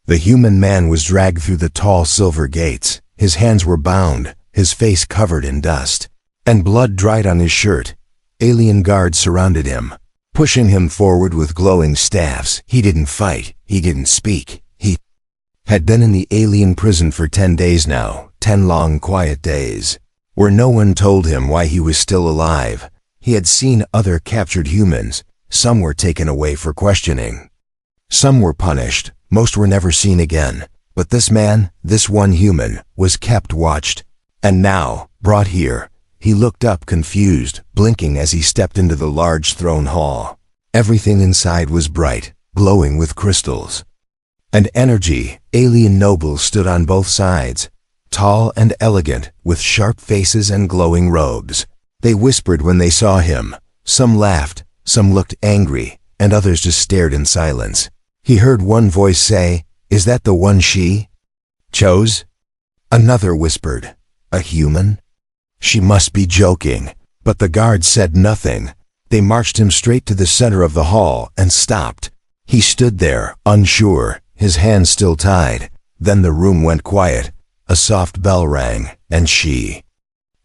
The human man was dragged through the tall silver gates. His hands were bound, his face covered in dust, and blood dried on his shirt. Alien guards surrounded him, pushing him forward with glowing staffs. He didn't fight. He didn't speak. He had been in the alien prison for 10 days now, 10 long, quiet days, where no one told him why he was still alive. He had seen other captured humans. Some were taken away for questioning. Some were punished. Most were never seen again. But this man, this one human, was kept watched. And now, brought here, he looked up confused, blinking as he stepped into the large throne hall. Everything inside was bright, glowing with crystals and energy. Alien nobles stood on both sides, tall and elegant, with sharp faces and glowing robes. They whispered when they saw him. Some laughed, some looked angry, and others just stared in silence. He heard one voice say, "Is that the one she chose?" Another whispered, "A human?" She must be joking. But the guards said nothing. They marched him straight to the center of the hall and stopped. He stood there, unsure, his hands still tied. Then the room went quiet. A soft bell rang, and she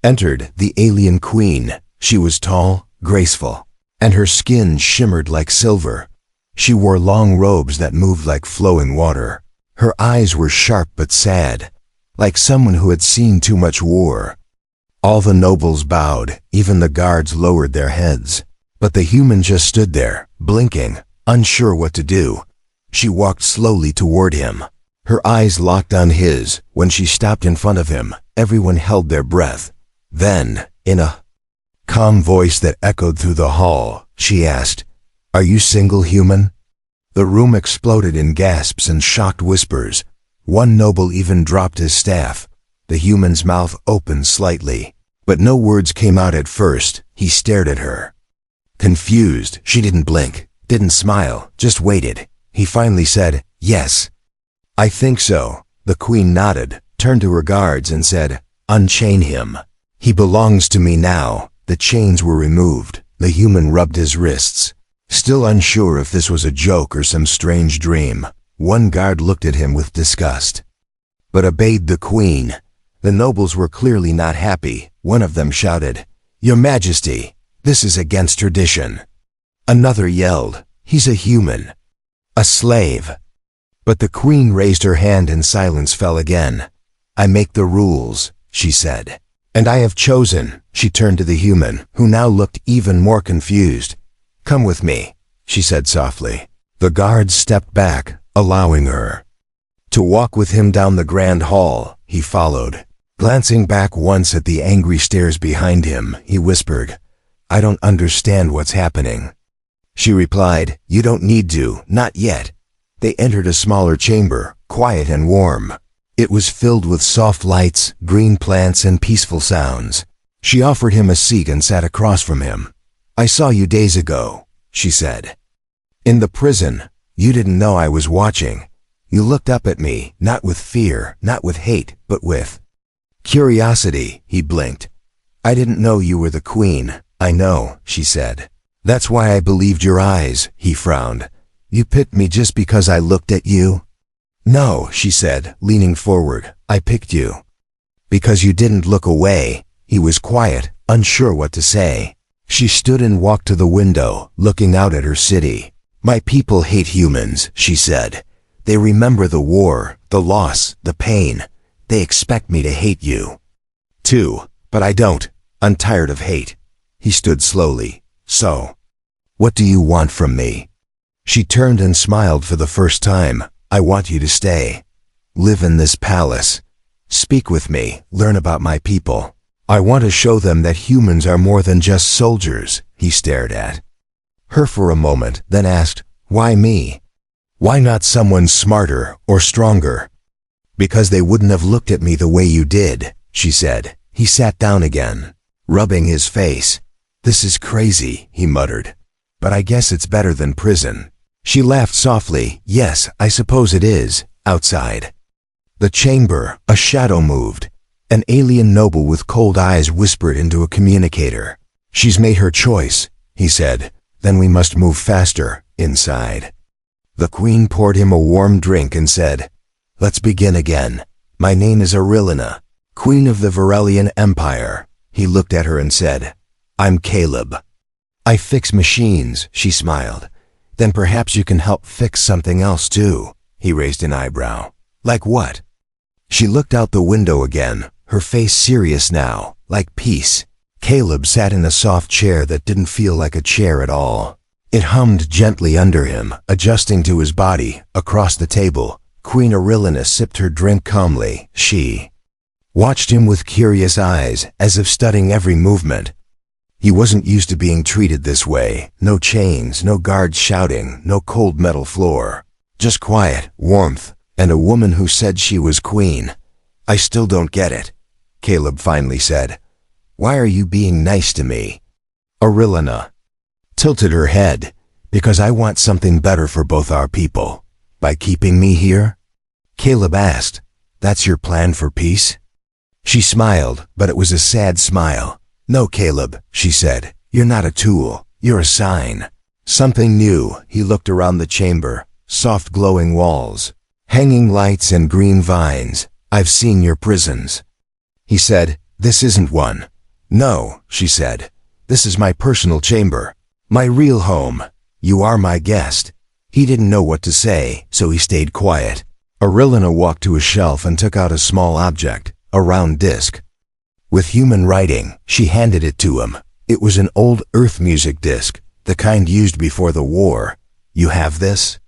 entered, the alien queen. She was tall, graceful, and her skin shimmered like silver. She wore long robes that moved like flowing water. Her eyes were sharp but sad, like someone who had seen too much war. All the nobles bowed, even the guards lowered their heads. But the human just stood there, blinking, unsure what to do. She walked slowly toward him. Her eyes locked on his. When she stopped in front of him, everyone held their breath. Then, in a calm voice that echoed through the hall, she asked, "Are you single, human?" The room exploded in gasps and shocked whispers. One noble even dropped his staff. The human's mouth opened slightly, but no words came out at first. He stared at her. Confused, she didn't blink, didn't smile, just waited. He finally said, "Yes, I think so." The queen nodded, turned to her guards and said, "Unchain him. He belongs to me now." The chains were removed. The human rubbed his wrists, still unsure if this was a joke or some strange dream. One guard looked at him with disgust, but obeyed the queen. The nobles were clearly not happy. One of them shouted, "Your Majesty, this is against tradition." Another yelled, "He's a human, a slave." But the queen raised her hand and silence fell again. "I make the rules," she said, "and I have chosen." She turned to the human, who now looked even more confused. "Come with me," she said softly. The guards stepped back, allowing her to walk with him down the grand hall. He followed, glancing back once at the angry stares behind him. He whispered, "I don't understand what's happening." She replied, "You don't need to, not yet." They entered a smaller chamber, quiet and warm. It was filled with soft lights, green plants, and peaceful sounds. She offered him a seat and sat across from him. "I saw you days ago," she said. "In the prison. You didn't know I was watching. You looked up at me, not with fear, not with hate, but with curiosity." He blinked. "I didn't know you were the queen." "I know," she said. "That's why I believed your eyes." He frowned. "You picked me just because I looked at you?" "No," she said, leaning forward. "I picked you because you didn't look away." He was quiet, unsure what to say. She stood and walked to the window, looking out at her city. "My people hate humans," she said. "They remember the war, the loss, the pain. They expect me to hate you, too. But I don't. I'm tired of hate." He stood slowly. "So, what do you want from me?" She turned and smiled for the first time. "I want you to stay. Live in this palace. Speak with me, learn about my people. I want to show them that humans are more than just soldiers." He stared at her for a moment, then asked, "Why me? Why not someone smarter or stronger?" "Because they wouldn't have looked at me the way you did," she said. He sat down again, rubbing his face. "This is crazy," he muttered. "But I guess it's better than prison." She laughed softly. "Yes, I suppose it is." Outside the chamber, a shadow moved. An alien noble with cold eyes whispered into a communicator. "She's made her choice," he said. "Then we must move faster." Inside, the queen poured him a warm drink and said, Let's begin again. My name is Arilina, Queen of the Varelian Empire. He looked at her and said, I'm Caleb. I fix machines, she smiled. Then perhaps you can help fix something else too. He raised an eyebrow. Like what? She looked out the window again, her face serious now, like peace. Caleb sat in a soft chair that didn't feel like a chair at all. It hummed gently under him, adjusting to his body. Across the table, Queen Arilina sipped her drink calmly. She watched him with curious eyes, as if studying every movement. He wasn't used to being treated this way. No chains, no guards shouting, no cold metal floor. Just quiet, warmth, and a woman who said she was queen. I still don't get it, Caleb finally said. Why are you being nice to me? Arilina tilted her head. Because I want something better for both our people. By keeping me here? Caleb asked, That's your plan for peace? She smiled, but it was a sad smile. No, Caleb, she said. You're not a tool. You're a sign. Something new. He looked around the chamber. Soft glowing walls, hanging lights and green vines. I've seen your prisons. He said, This isn't one. No, she said. This is my personal chamber. My real home. You are my guest. He didn't know what to say, so he stayed quiet. Arilina walked to a shelf and took out a small object, a round disc. With human writing, she handed it to him. It was an old Earth music disc, the kind used before the war. You have this?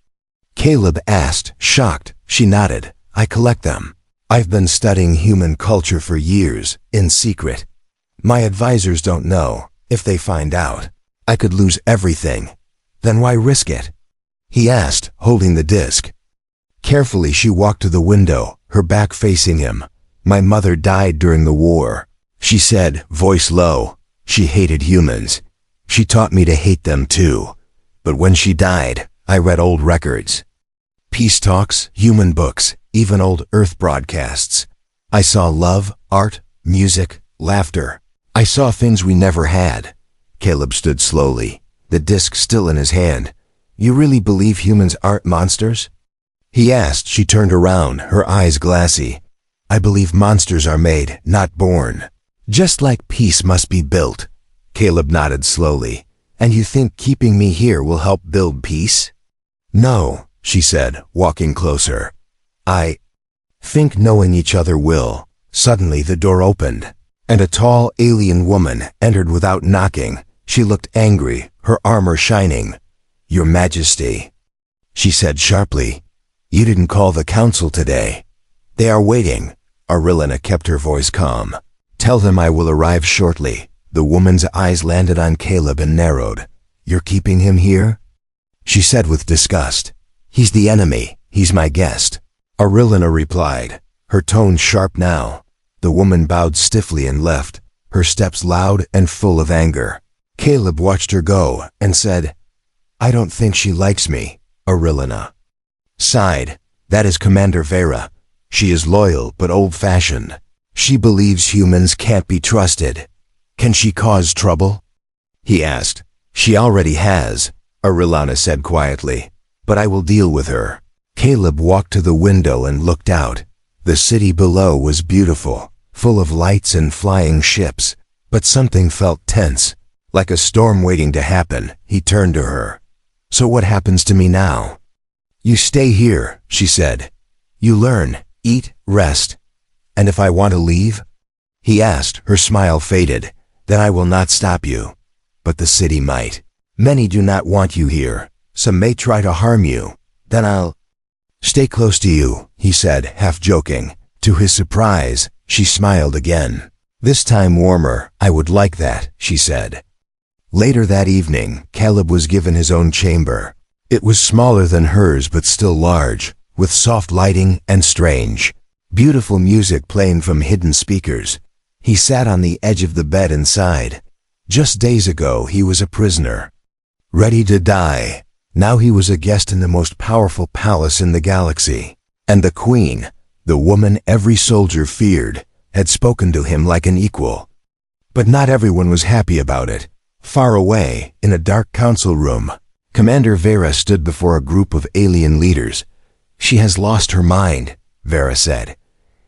Caleb asked, shocked. She nodded. I collect them. I've been studying human culture for years, in secret. My advisors don't know. If they find out, I could lose everything. Then why risk it? He asked, holding the disc. Carefully she walked to the window, her back facing him. My mother died during the war, she said, voice low. She hated humans. She taught me to hate them too. But when she died, I read old records. Peace talks, human books, even old Earth broadcasts. I saw love, art, music, laughter. I saw things we never had. Caleb stood slowly, the disc still in his hand. You really believe humans aren't monsters? He asked. She turned around, her eyes glassy. I believe monsters are made, not born. Just like peace must be built. Caleb nodded slowly. And you think keeping me here will help build peace? No, she said, walking closer. I think knowing each other will. Suddenly the door opened, and a tall alien woman entered without knocking. She looked angry, her armor shining. Your Majesty, she said sharply. You didn't call the council today. They are waiting. Arilina kept her voice calm. Tell them I will arrive shortly. The woman's eyes landed on Caleb and narrowed. You're keeping him here? She said with disgust. He's the enemy. He's my guest. Arilina replied, her tone sharp now. The woman bowed stiffly and left, her steps loud and full of anger. Caleb watched her go and said, I don't think she likes me. Arilina sighed. That is Commander Vera. She is loyal but old-fashioned. She believes humans can't be trusted. Can she cause trouble? He asked. She already has, Arilina said quietly. But I will deal with her. Caleb walked to the window and looked out. The city below was beautiful, full of lights and flying ships. But something felt tense, like a storm waiting to happen. He turned to her. So what happens to me now? You stay here, she said. You learn, eat, rest. And if I want to leave? He asked. Her smile faded. Then I will not stop you. But the city might. Many do not want you here. Some may try to harm you. Then I'll stay close to you, he said, half joking. To his surprise, she smiled again. This time warmer. I would like that, she said. Later that evening, Caleb was given his own chamber. It was smaller than hers but still large, with soft lighting and strange, beautiful music playing from hidden speakers. He sat on the edge of the bed and sighed. Just days ago he was a prisoner, ready to die. Now he was a guest in the most powerful palace in the galaxy. And the queen, the woman every soldier feared, had spoken to him like an equal. But not everyone was happy about it. Far away, in a dark council room, Commander Vera stood before a group of alien leaders. She has lost her mind. Vera said.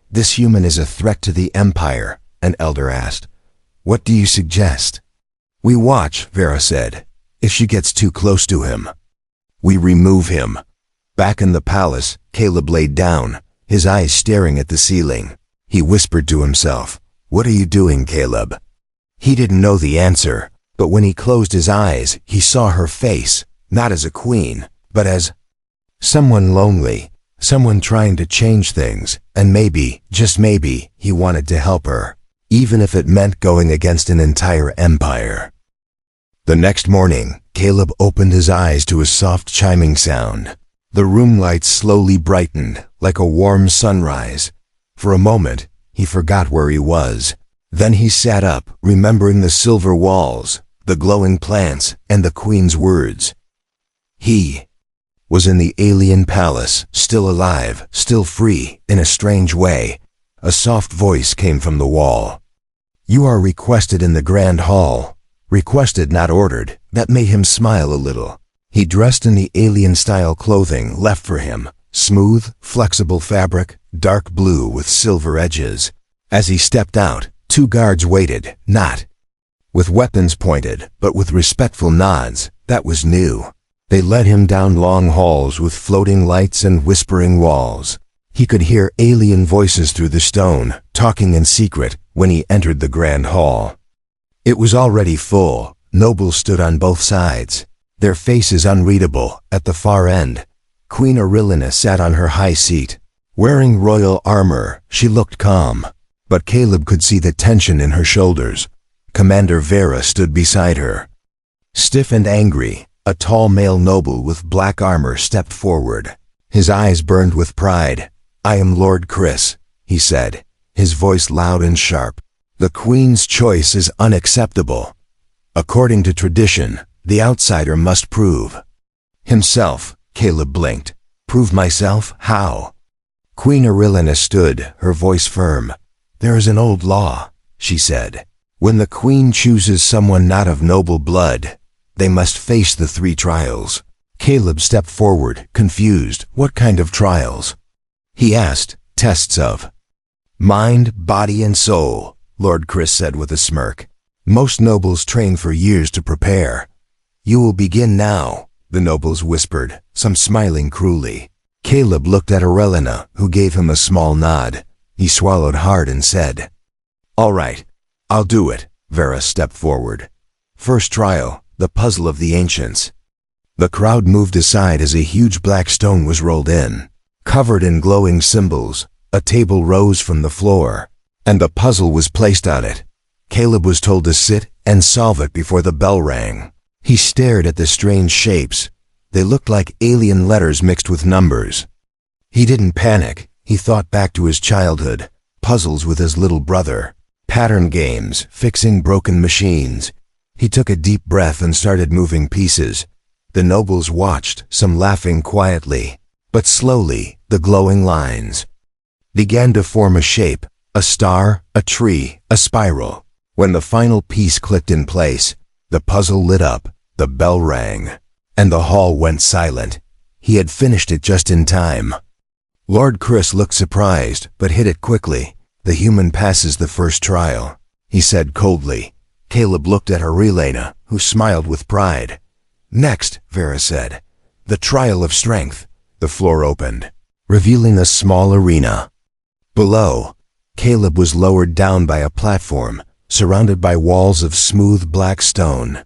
This human is a threat to the Empire, an elder asked. What do you suggest? We watch, Vera said. If she gets too close to him, we remove him. Back in the palace, Caleb laid down, his eyes staring at the ceiling. He whispered to himself, What are you doing, Caleb? He didn't know the answer, but when he closed his eyes, he saw her face, not as a queen, but as someone lonely, someone trying to change things, and maybe, just maybe, he wanted to help her, even if it meant going against an entire empire. The next morning, Caleb opened his eyes to a soft chiming sound. The room lights slowly brightened, like a warm sunrise. For a moment, he forgot where he was. Then he sat up, remembering the silver walls, the glowing plants, and the queen's words. He was in the alien palace, still alive, still free, in a strange way. A soft voice came from the wall. You are requested in the grand hall. Requested, not ordered. That made him smile a little. He dressed in the alien-style clothing left for him, smooth, flexible fabric, dark blue with silver edges. As he stepped out, 2 guards waited, not with weapons pointed, but with respectful nods. That was new. They led him down long halls with floating lights and whispering walls. He could hear alien voices through the stone, talking in secret, when he entered the grand hall. It was already full. Nobles stood on both sides, their faces unreadable. At the far end, Queen Aurelina sat on her high seat. Wearing royal armor, she looked calm, but Caleb could see the tension in her shoulders. Commander Vera stood beside her. Stiff and angry, a tall male noble with black armor stepped forward. His eyes burned with pride. I am Lord Chris, he said, his voice loud and sharp. The Queen's choice is unacceptable. According to tradition, the outsider must prove himself. Caleb blinked. Prove myself? How? Queen Aurelina stood, her voice firm. There is an old law, she said. When the Queen chooses someone not of noble blood, they must face the 3 trials. Caleb stepped forward, confused. What kind of trials? He asked. Tests of mind, body, and soul, Lord Chris said with a smirk. Most nobles train for years to prepare. You will begin now, the nobles whispered, some smiling cruelly. Caleb looked at Aurelina, who gave him a small nod. He swallowed hard and said, All right, I'll do it. Vera stepped forward. First trial, the puzzle of the ancients. The crowd moved aside as a huge black stone was rolled in. Covered in glowing symbols, a table rose from the floor, and the puzzle was placed on it. Caleb was told to sit and solve it before the bell rang. He stared at the strange shapes. They looked like alien letters mixed with numbers. He didn't panic. He thought back to his childhood, puzzles with his little brother, pattern games, fixing broken machines. He took a deep breath and started moving pieces. The nobles watched, some laughing quietly, but slowly, the glowing lines began to form a shape, a star, a tree, a spiral. When the final piece clicked in place, the puzzle lit up, the bell rang, and the hall went silent. He had finished it just in time. Lord Chris looked surprised, but hid it quickly. The human passes the first trial, he said coldly. Caleb looked at Aurelina, who smiled with pride. Next, Vera said, the trial of strength. The floor opened, revealing a small arena. Below, Caleb was lowered down by a platform, surrounded by walls of smooth black stone.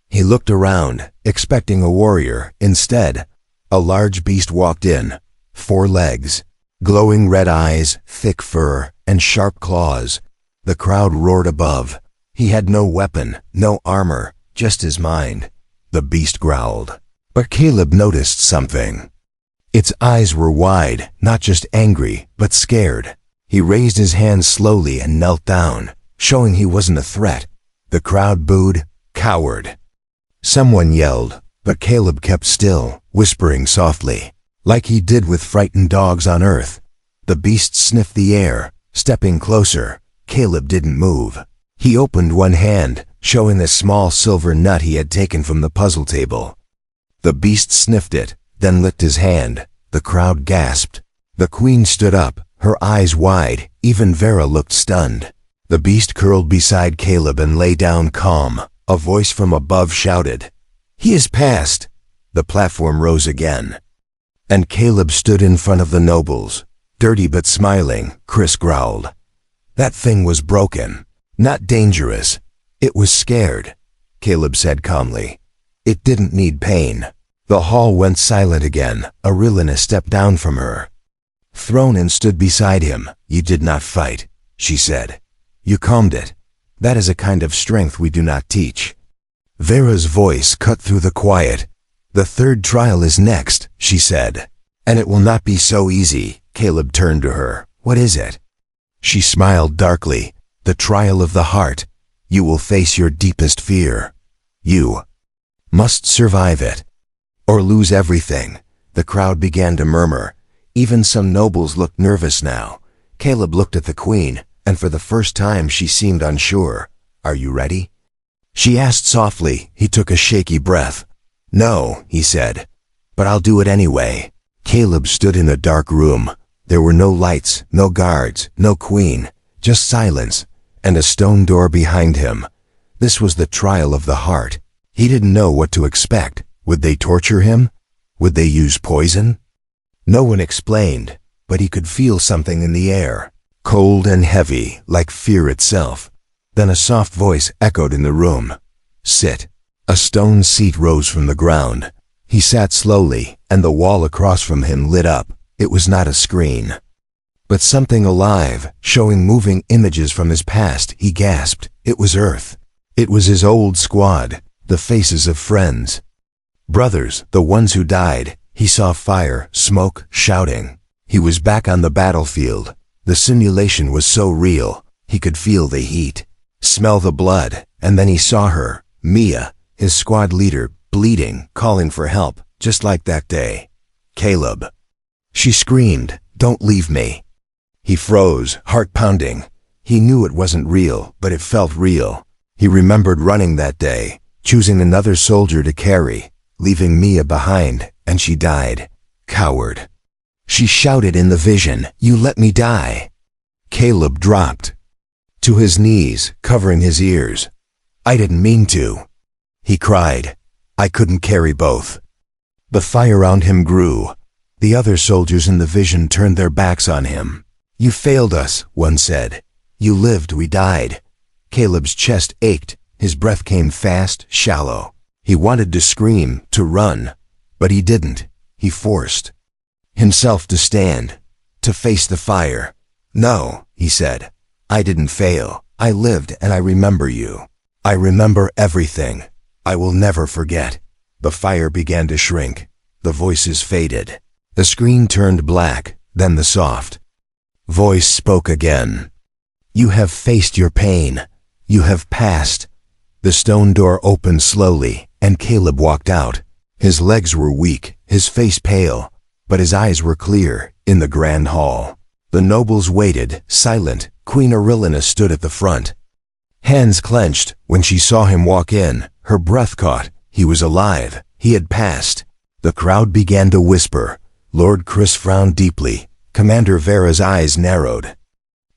He looked around, expecting a warrior. Instead, a large beast walked in, 4 legs, glowing red eyes, thick fur, and sharp claws. The crowd roared above. He had no weapon, no armor, just his mind. The beast growled. But Caleb noticed something. Its eyes were wide, not just angry, but scared. He raised his hands slowly and knelt down, showing he wasn't a threat. The crowd booed, coward. Someone yelled, but Caleb kept still, whispering softly, like he did with frightened dogs on Earth. The beast sniffed the air, stepping closer. Caleb didn't move. He opened one hand, showing the small silver nut he had taken from the puzzle table. The beast sniffed it, then licked his hand. The crowd gasped. The queen stood up, her eyes wide. Even Vera looked stunned. The beast curled beside Caleb and lay down calm. A voice from above shouted, "He is past!" The platform rose again, and Caleb stood in front of the nobles. Dirty but smiling, Chris growled. "That thing was broken. Not dangerous. It was scared," Caleb said calmly. "It didn't need pain." The hall went silent again. Arilina stepped down from her throne and stood beside him. "You did not fight," she said. "You calmed it. That is a kind of strength we do not teach." Vera's voice cut through the quiet. "The third trial is next," she said. "And it will not be so easy." Caleb turned to her. "What is it?" She smiled darkly. "The trial of the heart. You will face your deepest fear. You must survive it, or lose everything." The crowd began to murmur. Even some nobles looked nervous now. Caleb looked at the queen, and for the first time she seemed unsure. "Are you ready?" she asked softly. He took a shaky breath. "No," he said, "but I'll do it anyway." Caleb stood in a dark room. There were no lights, no guards, no queen, just silence, and a stone door behind him. This was the trial of the heart. He didn't know what to expect. Would they torture him? Would they use poison? No one explained, but he could feel something in the air, cold and heavy, like fear itself. Then a soft voice echoed in the room. "Sit." A stone seat rose from the ground. He sat slowly, and the wall across from him lit up. It was not a screen, but something alive, showing moving images from his past. He gasped. It was Earth. It was his old squad, the faces of friends, brothers, the ones who died. He saw fire, smoke, shouting. He was back on the battlefield. The simulation was so real. He could feel the heat, smell the blood, and then he saw her, Mia, his squad leader, bleeding, calling for help, just like that day. "Caleb." She screamed, "Don't leave me." He froze, heart pounding. He knew it wasn't real, but it felt real. He remembered running that day, choosing another soldier to carry, leaving Mia behind, and she died. Coward. She shouted in the vision, "You let me die." Caleb dropped to his knees, covering his ears. "I didn't mean to," he cried. "I couldn't carry both." The fire around him grew. The other soldiers in the vision turned their backs on him. "You failed us," one said. "You lived, we died." Caleb's chest ached. His breath came fast, shallow. He wanted to scream, to run, but he didn't. He forced himself to stand, to face the fire. "No," he said. "I didn't fail. I lived, and I remember you. I remember everything. I will never forget." The fire began to shrink. The voices faded. The screen turned black, then the soft voice spoke again. "You have faced your pain. You have passed." The stone door opened slowly, and Caleb walked out. His legs were weak, his face pale, but his eyes were clear. In the grand hall, the nobles waited, silent. Queen Arilina stood at the front, hands clenched. When she saw him walk in, her breath caught. He was alive. He had passed. The crowd began to whisper. Lord Chris frowned deeply. Commander Vera's eyes narrowed.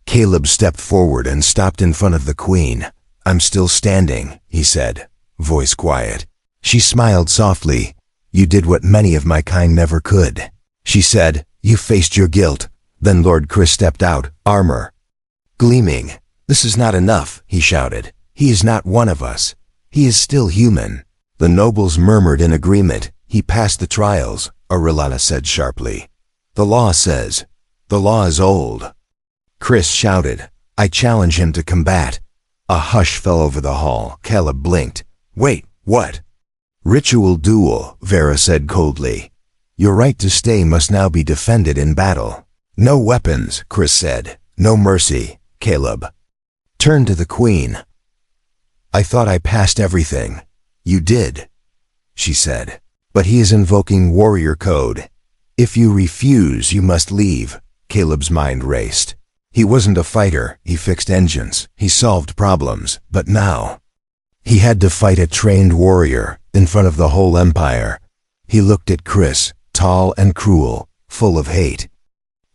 Caleb stepped forward and stopped in front of the queen. "I'm still standing," he said, voice quiet. She smiled softly. "You did what many of my kind never could," she said. "You faced your guilt." Then Lord Chris stepped out, armor gleaming. "This is not enough," he shouted. "He is not one of us. He is still human." The nobles murmured in agreement. "He passed the trials," Arilina said sharply. "The law says." "The law is old." Chris shouted. "I challenge him to combat." A hush fell over the hall. Caleb blinked. "Wait, what?" "Ritual duel," Vera said coldly. "Your right to stay must now be defended in battle." "No weapons," Chris said. "No mercy." Caleb turned to the queen. "I thought I passed everything." "You did," she said. "But he is invoking warrior code. If you refuse, you must leave." Caleb's mind raced. He wasn't a fighter. He fixed engines. He solved problems. But now he had to fight a trained warrior in front of the whole empire. He looked at Chris, tall and cruel, full of hate.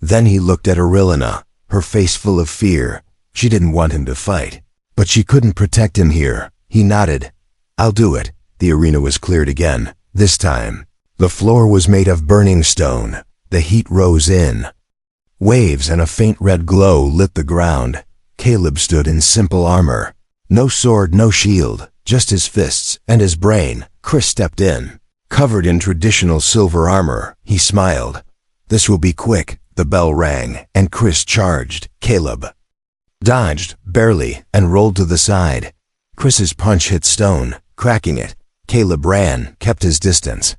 Then he looked at Arilina, her face full of fear. She didn't want him to fight, but she couldn't protect him here. He nodded. I'll do it. The arena was cleared again. This time, the floor was made of burning stone. The heat rose in. Waves and a faint red glow lit the ground. Caleb stood in simple armor. No sword, no shield, just his fists and his brain. Chris stepped in. Covered in traditional silver armor, he smiled. This will be quick. The bell rang, and Chris charged. Caleb dodged, barely, and rolled to the side. Chris's punch hit stone, cracking it. Caleb ran, kept his distance.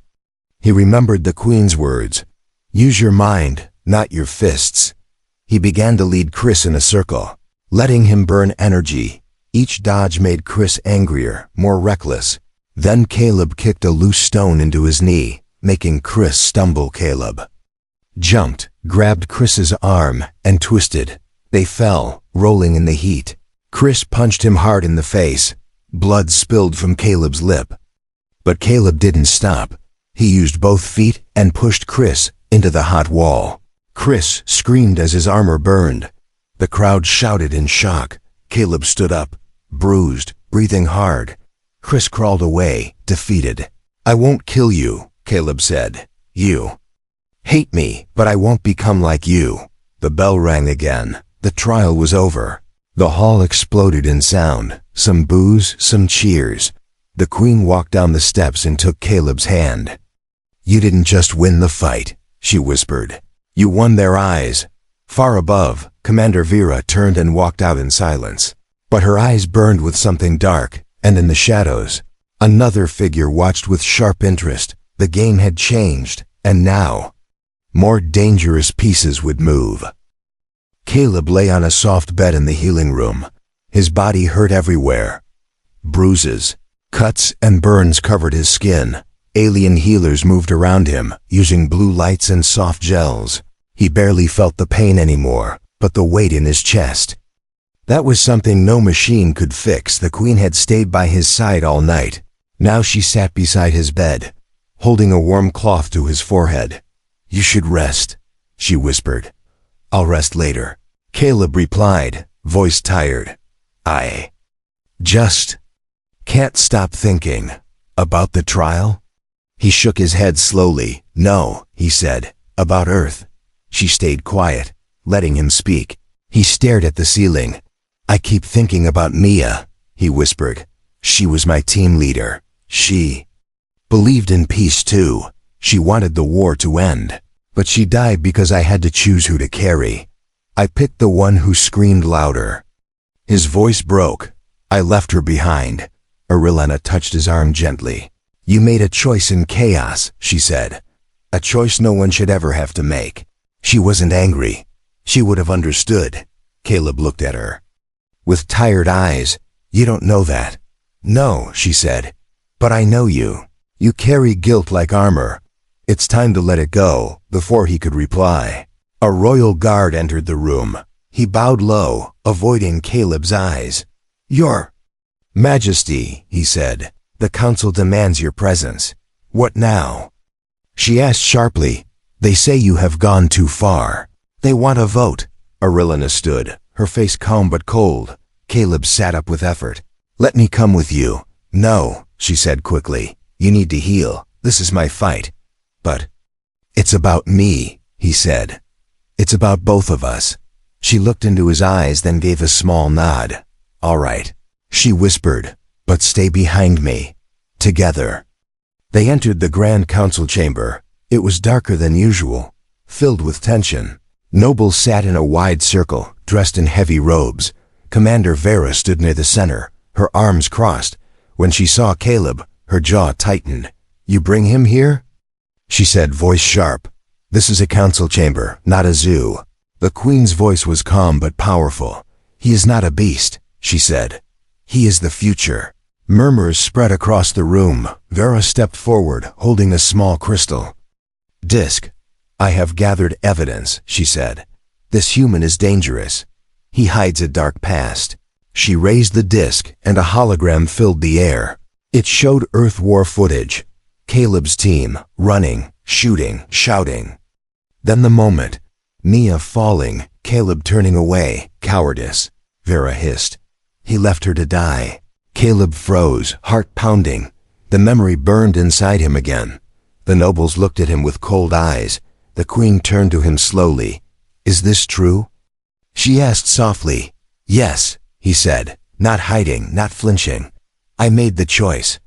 He remembered the Queen's words. Use your mind, not your fists. He began to lead Chris in a circle, letting him burn energy. Each dodge made Chris angrier, more reckless. Then Caleb kicked a loose stone into his knee, making Chris stumble. Caleb jumped, grabbed Chris's arm, and twisted. They fell, rolling in the heat. Chris punched him hard in the face. Blood spilled from Caleb's lip. But Caleb didn't stop. He used both feet and pushed Chris into the hot wall. Chris screamed as his armor burned. The crowd shouted in shock. Caleb stood up, bruised, breathing hard. Chris crawled away, defeated. I won't kill you, Caleb said. You hate me, but I won't become like you. The bell rang again. The trial was over. The hall exploded in sound. Some boos, some cheers. The Queen walked down the steps and took Caleb's hand. You didn't just win the fight, she whispered. You won their eyes. Far above, Commander Vera turned and walked out in silence. But her eyes burned with something dark, and in the shadows, another figure watched with sharp interest. The game had changed, and now, more dangerous pieces would move. Caleb lay on a soft bed in the healing room. His body hurt everywhere. Bruises, cuts, and burns covered his skin. Alien healers moved around him, using blue lights and soft gels. He barely felt the pain anymore, but the weight in his chest. That was something no machine could fix. The Queen had stayed by his side all night. Now she sat beside his bed, holding a warm cloth to his forehead. You should rest, she whispered. I'll rest later. Caleb replied, voice tired. I just can't stop thinking about the trial. He shook his head slowly. No, he said, about Earth. She stayed quiet, letting him speak. He stared at the ceiling. I keep thinking about Mia, he whispered. She was my team leader. She believed in peace too. She wanted the war to end. But she died because I had to choose who to carry. I picked the one who screamed louder. His voice broke. I left her behind. Arilina touched his arm gently. You made a choice in chaos, she said. A choice no one should ever have to make. She wasn't angry. She would have understood. Caleb looked at her with tired eyes. You don't know that. No, she said. But I know you. You carry guilt like armor. It's time to let it go. Before he could reply, a royal guard entered the room. He bowed low, avoiding Caleb's eyes. Your Majesty, he said, the council demands your presence. What now? She asked sharply. They say you have gone too far. They want a vote. Arilina stood, her face calm but cold. Caleb sat up with effort. Let me come with you. No, she said quickly. You need to heal. This is my fight. But it's about me, he said. It's about both of us. She looked into his eyes, then gave a small nod. All right, she whispered, but stay behind me. Together. They entered the Grand Council chamber. It was darker than usual, filled with tension. Nobles sat in a wide circle, dressed in heavy robes. Commander Vera stood near the center, her arms crossed. When she saw Caleb, her jaw tightened. You bring him here? She said, voice sharp. This is a council chamber, not a zoo. The Queen's voice was calm but powerful. He is not a beast, she said. He is the future. Murmurs spread across the room. Vera stepped forward, holding a small crystal disc. I have gathered evidence, she said. This human is dangerous. He hides a dark past. She raised the disc, and a hologram filled the air. It showed Earth war footage. Caleb's team, running, shooting, shouting. Then the moment. Mia falling, Caleb turning away. Cowardice, Vera hissed. He left her to die. Caleb froze, heart pounding. The memory burned inside him again. The nobles looked at him with cold eyes. The queen turned to him slowly. "Is this true?" She asked softly. "Yes," he said, not hiding, not flinching. "I made the choice.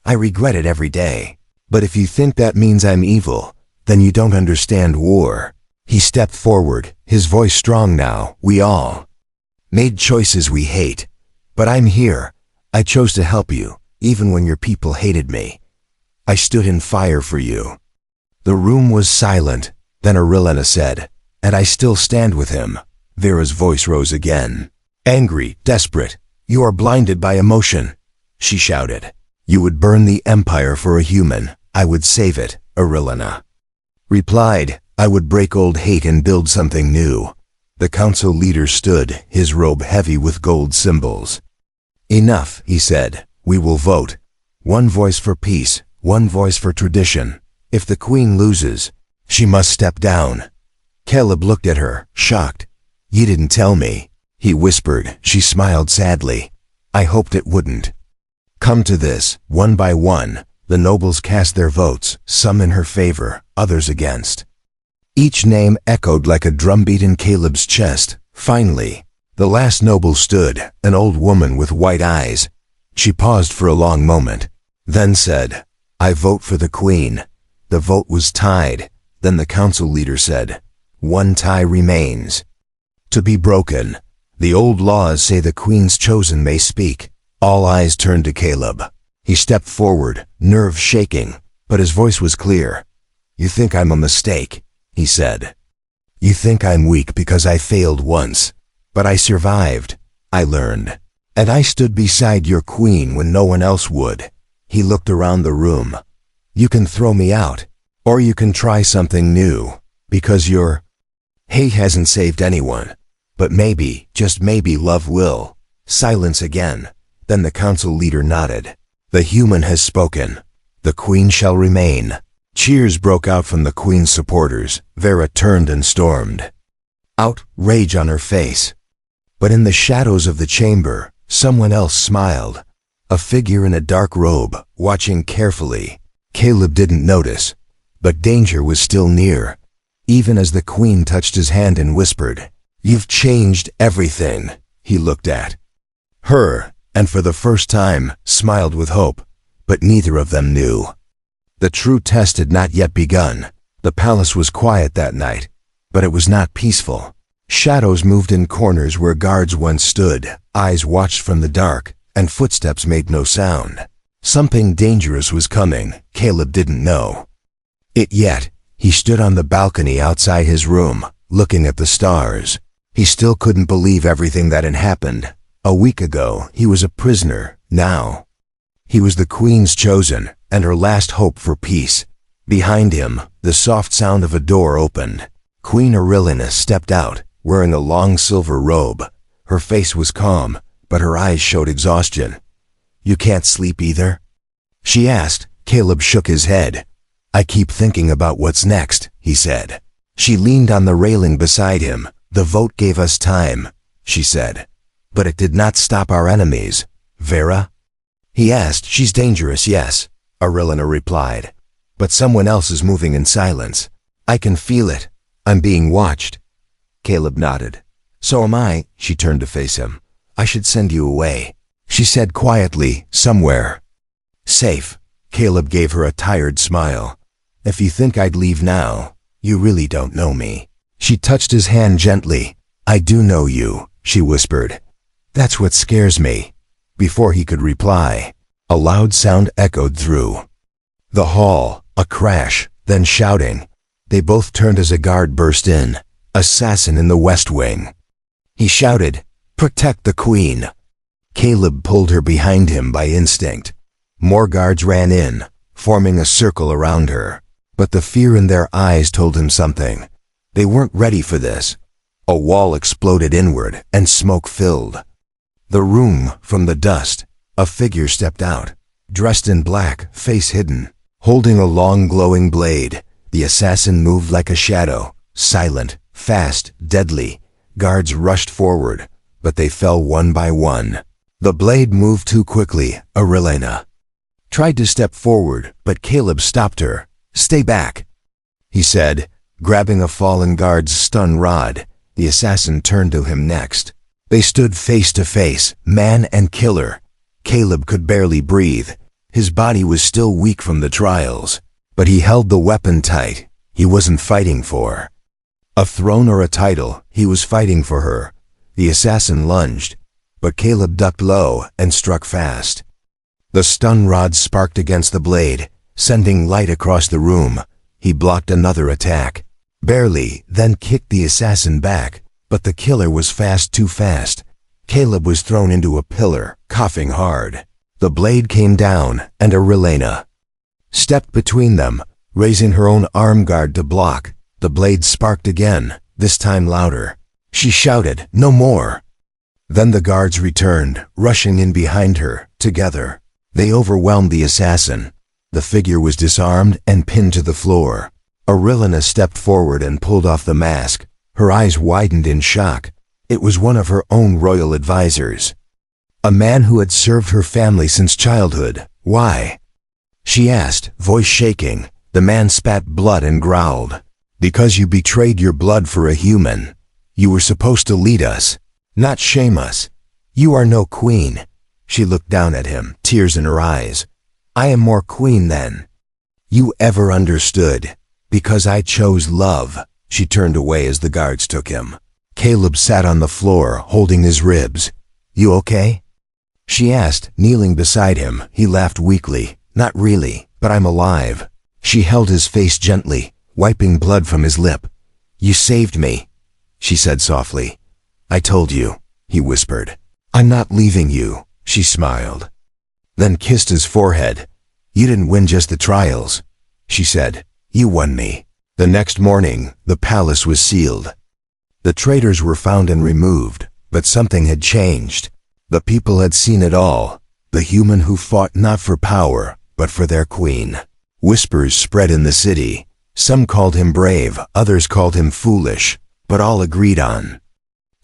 I regret it every day. But if you think that means I'm evil, then you don't understand war." He stepped forward, his voice strong now. "We all made choices we hate. But I'm here. I chose to help you, even when your people hated me. I stood in fire for you." The room was silent. Then Arilena said, "And I still stand with him." Vera's voice rose again. Angry, desperate. "You are blinded by emotion," she shouted. "You would burn the empire for a human. I would save it," Arilena replied. "I would break old hate and build something new." The council leader stood, his robe heavy with gold symbols. "Enough," he said. "We will vote. One voice for peace, one voice for tradition. If the queen loses, she must step down." Caleb looked at her, shocked. "You didn't tell me," he whispered. She smiled sadly. "I hoped it wouldn't come to this." One by one, the nobles cast their votes, some in her favor, others against. Each name echoed like a drumbeat in Caleb's chest. Finally, the last noble stood, an old woman with white eyes. She paused for a long moment, then said, "I vote for the queen." The vote was tied. Then the council leader said, "One tie remains to be broken. The old laws say the queen's chosen may speak." All eyes turned to Caleb. He stepped forward, nerves shaking, but his voice was clear. "You think I'm a mistake," he said. "You think I'm weak because I failed once. But I survived. I learned. And I stood beside your queen when no one else would." He looked around the room. "You can throw me out, or you can try something new, because your hate hasn't saved anyone. But maybe, just maybe, love will." Silence again. Then the council leader nodded. "The human has spoken. The queen shall remain." Cheers broke out from the queen's supporters. Vera turned and stormed out, rage on her face. But in the shadows of the chamber, someone else smiled. A figure in a dark robe, watching carefully. Caleb didn't notice, but danger was still near. Even as the queen touched his hand and whispered, "You've changed everything." He looked at her, and for the first time, smiled with hope. But neither of them knew. The true test had not yet begun. The palace was quiet that night, but it was not peaceful. Shadows moved in corners where guards once stood, eyes watched from the dark, and footsteps made no sound. Something dangerous was coming. Caleb didn't know it yet. He stood on the balcony outside his room, looking at the stars. He still couldn't believe everything that had happened. A week ago, he was a prisoner. Now, he was the queen's chosen, and her last hope for peace. Behind him, the soft sound of a door opened. Queen Arilena stepped out, wearing a long silver robe. Her face was calm, but her eyes showed exhaustion. "You can't sleep either?" she asked. Caleb shook his head. "I keep thinking about what's next," he said. She leaned on the railing beside him. "The vote gave us time," she said. "But it did not stop our enemies." "Vera?" he asked. "She's dangerous, yes," Arilena replied. "But someone else is moving in silence. I can feel it. I'm being watched." Caleb nodded. "So am I." She turned to face him. "I should send you away," she said quietly, "somewhere safe." Caleb gave her a tired smile. "If you think I'd leave now, you really don't know me." She touched his hand gently. "I do know you," she whispered. "That's what scares me." Before he could reply, a loud sound echoed through the hall, a crash, then shouting. They both turned as a guard burst in. "Assassin in the West Wing!" he shouted. "Protect the queen!" Caleb pulled her behind him by instinct. More guards ran in, forming a circle around her. But the fear in their eyes told him something. They weren't ready for this. A wall exploded inward, and smoke filled the room. From the dust, a figure stepped out, dressed in black, face hidden, holding a long glowing blade. The assassin moved like a shadow, silent, fast, deadly. Guards rushed forward, but they fell one by one. The blade moved too quickly. Arilena tried to step forward, but Caleb stopped her. "Stay back," he said, grabbing a fallen guard's stun rod. The assassin turned to him next. They stood face to face, man and killer. Caleb could barely breathe. His body was still weak from the trials, but he held the weapon tight. He wasn't fighting for a throne or a title. He was fighting for her. The assassin lunged, but Caleb ducked low and struck fast. The stun rod sparked against the blade, sending light across the room. He blocked another attack, barely, then kicked the assassin back, but the killer was fast, too fast. Caleb was thrown into a pillar, coughing hard. The blade came down, and Arilena stepped between them, raising her own arm guard to block. The blade sparked again, this time louder. She shouted, "No more!" Then the guards returned, rushing in behind her. Together, they overwhelmed the assassin. The figure was disarmed and pinned to the floor. Arilena stepped forward and pulled off the mask. Her eyes widened in shock. It was one of her own royal advisors, a man who had served her family since childhood. "Why?" she asked, voice shaking. The man spat blood and growled, "Because you betrayed your blood for a human. You were supposed to lead us, not shame us. You are no queen." She looked down at him, tears in her eyes. "I am more queen than you ever understood, because I chose love." She turned away as the guards took him. Caleb sat on the floor, holding his ribs. "You okay?" she asked, kneeling beside him. He laughed weakly. "Not really, but I'm alive." She held his face gently, wiping blood from his lip. "You saved me," she said softly. "I told you," he whispered. "I'm not leaving you," she smiled, then kissed his forehead. "You didn't win just the trials," she said. "You won me." The next morning, the palace was sealed. The traitors were found and removed, but something had changed. The people had seen it all, the human who fought not for power, but for their queen. Whispers spread in the city. Some called him brave, others called him foolish, but all agreed on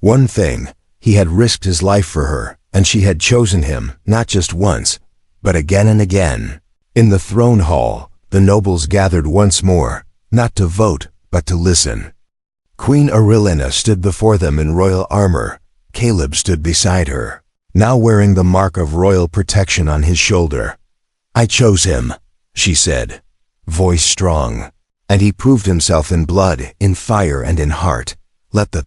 one thing: he had risked his life for her, and she had chosen him, not just once, but again and again. In the throne hall, the nobles gathered once more, not to vote, but to listen. Queen Arilena stood before them in royal armor. Caleb stood beside her, now wearing the mark of royal protection on his shoulder. "I chose him," she said, voice strong, "and he proved himself in blood, in fire, and in heart. Let the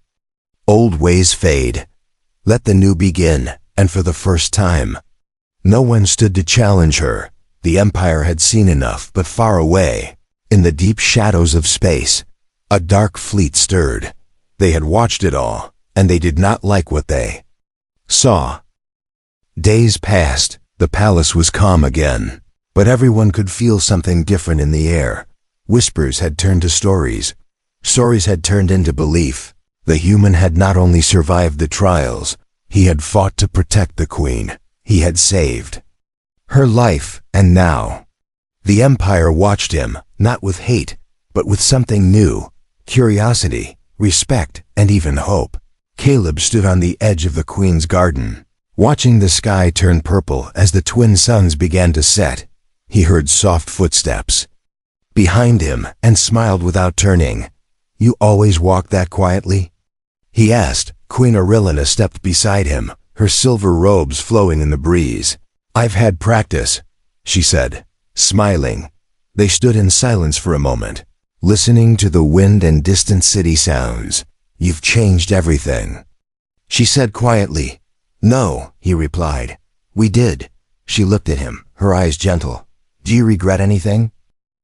old ways fade. Let the new begin." And for the first time, no one stood to challenge her. The Empire had seen enough, but far away, in the deep shadows of space, a dark fleet stirred. They had watched it all, and they did not like what they saw. Days passed. The palace was calm again, but everyone could feel something different in the air. Whispers had turned to stories. Stories had turned into belief. The human had not only survived the trials, he had fought to protect the queen. He had saved her life, and now the Empire watched him, not with hate, but with something new: curiosity, respect, and even hope. Caleb stood on the edge of the queen's garden, watching the sky turn purple as the twin suns began to set. He heard soft footsteps behind him and smiled without turning. "You always walk that quietly?" he asked. Queen Arilena stepped beside him, her silver robes flowing in the breeze. "I've had practice," she said, smiling. They stood in silence for a moment, listening to the wind and distant city sounds. "You've changed everything," she said quietly. "No," he replied. "We did." She looked at him, her eyes gentle. "Do you regret anything?"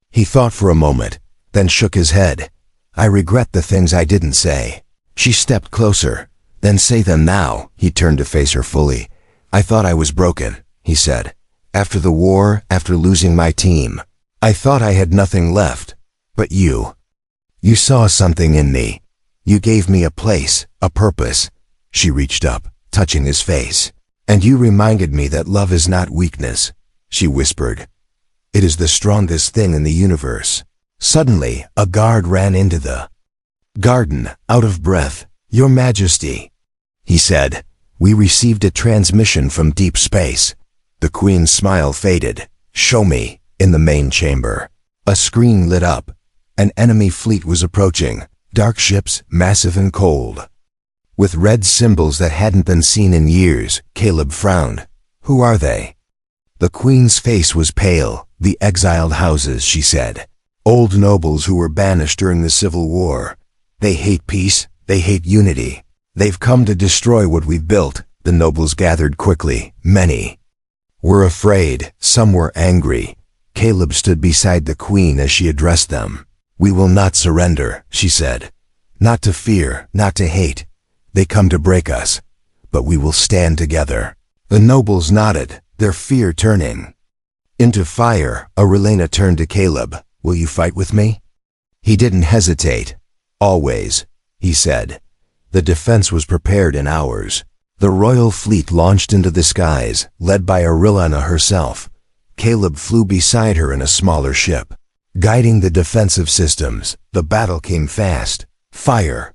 He thought for a moment, then shook his head. "I regret the things I didn't say." She stepped closer. "Then say them now." He turned to face her fully. "I thought I was broken," he said. "After the war, after losing my team, I thought I had nothing left. But you saw something in me. You gave me a place, a purpose." She reached up, touching his face. "And you reminded me that love is not weakness," she whispered. "It is the strongest thing in the universe." Suddenly, a guard ran into the Garden, out of breath. Your Majesty, he said. We received a transmission from deep space. The Queen's smile faded. Show me. In the main chamber. A screen lit up. An enemy fleet was approaching. Dark ships, massive and cold. With red symbols that hadn't been seen in years, Caleb frowned. Who are they? The Queen's face was pale. The exiled houses, she said. Old nobles who were banished during the Civil War. They hate peace. They hate unity. They've come to destroy what we've built. The nobles gathered quickly. Many were afraid. Some were angry. Caleb stood beside the Queen as she addressed them. We will not surrender, she said. Not to fear, not to hate. They come to break us. But we will stand together. The nobles nodded, their fear turning into fire. Aurelena turned to Caleb. Will you fight with me? He didn't hesitate. Always, he said. The defense was prepared in hours. The royal fleet launched into the skies, led by Aurelena herself. Caleb flew beside her in a smaller ship, guiding the defensive systems. The battle came fast. Fire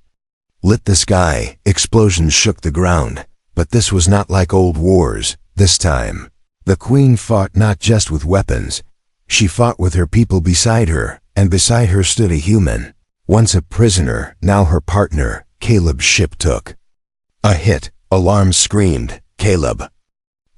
lit the sky. Explosions shook the ground. But this was not like old wars. This time, the Queen fought not just with weapons. She fought with her people beside her, and beside her stood a human. Once a prisoner, now her partner. Caleb's ship took a hit. Alarm screamed. Caleb.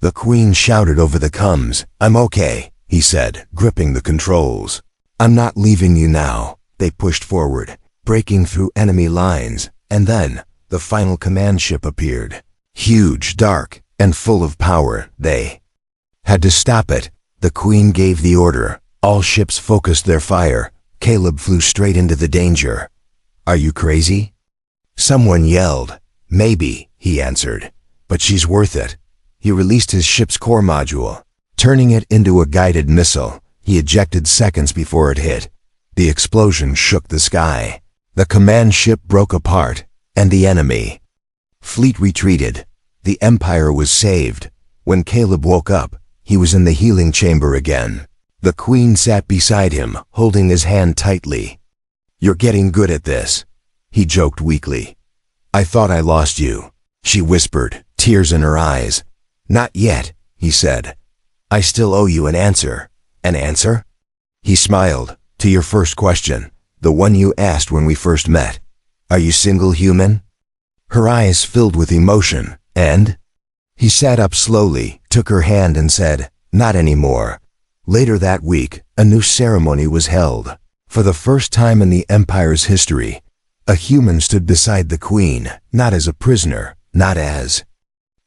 The Queen shouted over the comms. I'm okay, he said, gripping the controls. I'm not leaving you now. They pushed forward, breaking through enemy lines, and then the final command ship appeared. Huge, dark, and full of power. They had to stop it. The Queen gave the order. All ships focused their fire. Caleb flew straight into the danger. Are you crazy? Someone yelled. Maybe, he answered. But she's worth it. He released his ship's core module, turning it into a guided missile. He ejected seconds before it hit. The explosion shook the sky. The command ship broke apart, and the enemy fleet retreated. The Empire was saved. When Caleb woke up, he was in the healing chamber again. The Queen sat beside him, holding his hand tightly. You're getting good at this, he joked weakly. I thought I lost you, she whispered, tears in her eyes. Not yet, he said. I still owe you an answer. An answer? He smiled. To your first question, the one you asked when we first met. Are you single, human? Her eyes filled with emotion. And? He sat up slowly, took her hand and said, not anymore. Later that week, a new ceremony was held. For the first time in the Empire's history, a human stood beside the Queen, not as a prisoner, not as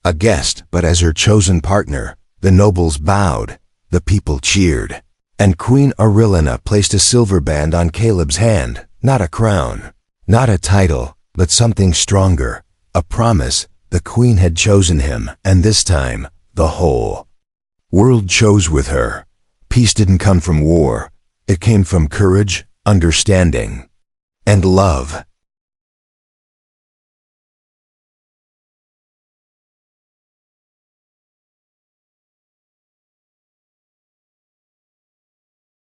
a guest, but as her chosen partner. The nobles bowed, the people cheered, and Queen Aurelena placed a silver band on Caleb's hand, not a crown, not a title, but something stronger, a promise. The Queen had chosen him, and this time, the whole world chose with her. Peace didn't come from war. It came from courage, understanding, and love.